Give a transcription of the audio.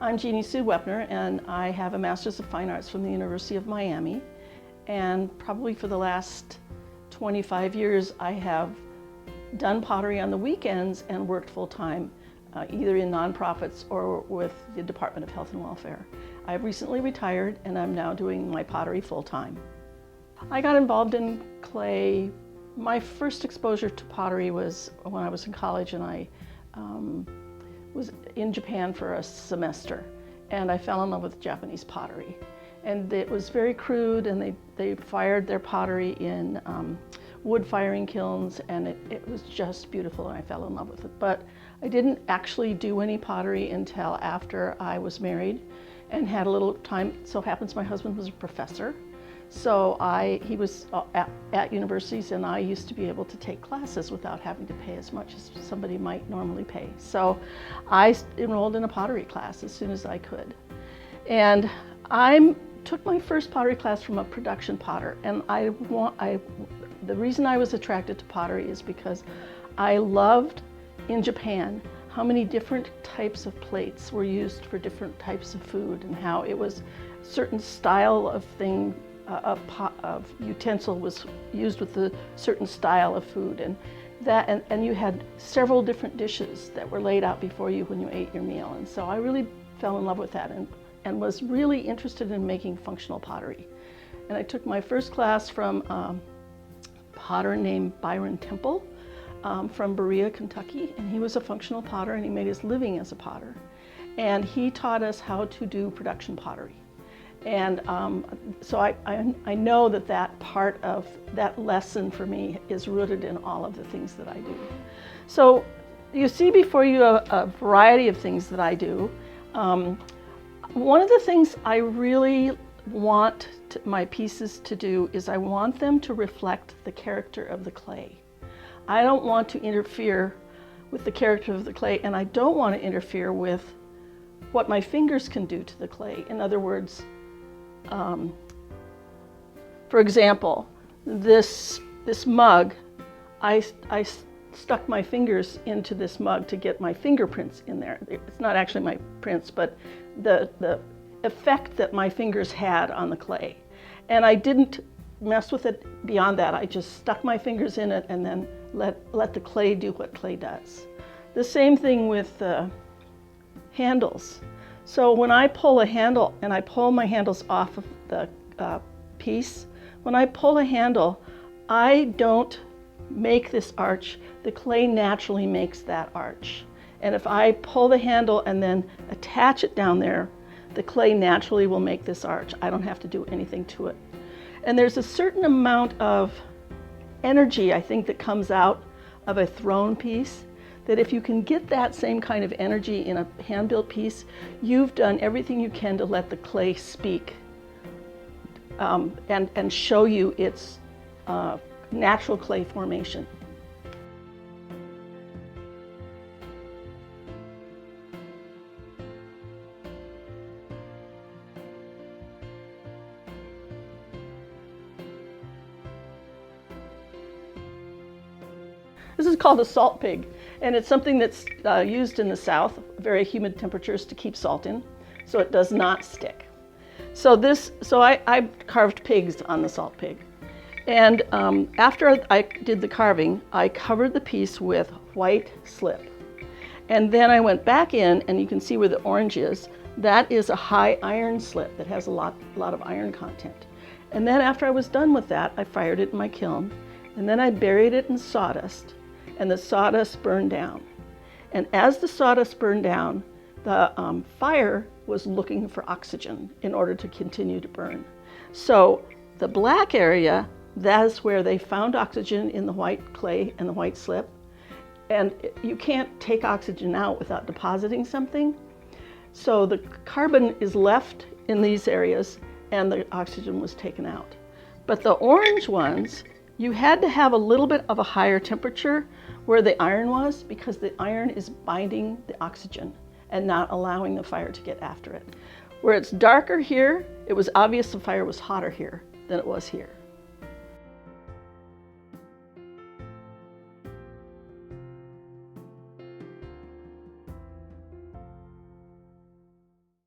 I'm Jeannie Sue Weppner, and I have a Master's of Fine Arts from the University of Miami. And probably for the last 25 years, I have done pottery on the weekends and worked full-time, either in nonprofits or with the Department of Health and Welfare. I've recently retired, and I'm now doing my pottery full-time. I got involved in clay. My first exposure to pottery was when I was in college, and I was in Japan for a semester, and I fell in love with Japanese pottery. And it was very crude, and they fired their pottery in wood firing kilns, and it was just beautiful, and I fell in love with it. But I didn't actually do any pottery until after I was married and had a little time. So happens my husband was a professor. So he was at universities, and I used to be able to take classes without having to pay as much as somebody might normally pay. So I enrolled in a pottery class as soon as I could. And I took my first pottery class from a production potter. And the reason I was attracted to pottery is because I loved in Japan how many different types of plates were used for different types of food, and how it was a certain style of thing. Of utensil was used with a certain style of food, and you had several different dishes that were laid out before you when you ate your meal. And so I really fell in love with that and was really interested in making functional pottery. And I took my first class from a potter named Byron Temple from Berea, Kentucky, and he was a functional potter, and he made his living as a potter. And he taught us how to do production pottery. And so I know that part of that lesson for me is rooted in all of the things that I do. So you see before you a variety of things that I do. One of the things I really want my pieces to do is I want them to reflect the character of the clay. I don't want to interfere with the character of the clay, and I don't want to interfere with what my fingers can do to the clay. In other words, for example, this mug, I stuck my fingers into this mug to get my fingerprints in there. It's not actually my prints, but the effect that my fingers had on the clay. And I didn't mess with it beyond that. I just stuck my fingers in it and then let the clay do what clay does. The same thing with the handles. So when I pull a handle, and I pull my handles off of the piece, when I pull a handle, I don't make this arch. The clay naturally makes that arch. And if I pull the handle and then attach it down there, the clay naturally will make this arch. I don't have to do anything to it. And there's a certain amount of energy, I think, that comes out of a thrown piece, that if you can get that same kind of energy in a hand-built piece, you've done everything you can to let the clay speak and show you its natural clay formation. This is called a salt pig, and it's something that's used in the South, very humid temperatures, to keep salt in, so it does not stick. So I carved pigs on the salt pig. And after I did the carving, I covered the piece with white slip. And then I went back in, and you can see where the orange is. That is a high iron slip that has a lot of iron content. And then after I was done with that, I fired it in my kiln, and then I buried it in sawdust. And the sawdust burned down. And as the sawdust burned down, the fire was looking for oxygen in order to continue to burn. So the black area, that's where they found oxygen in the white clay and the white slip. And you can't take oxygen out without depositing something. So the carbon is left in these areas, and the oxygen was taken out. But the orange ones, you had to have a little bit of a higher temperature where the iron was, because the iron is binding the oxygen and not allowing the fire to get after it. Where it's darker here, it was obvious the fire was hotter here than it was here.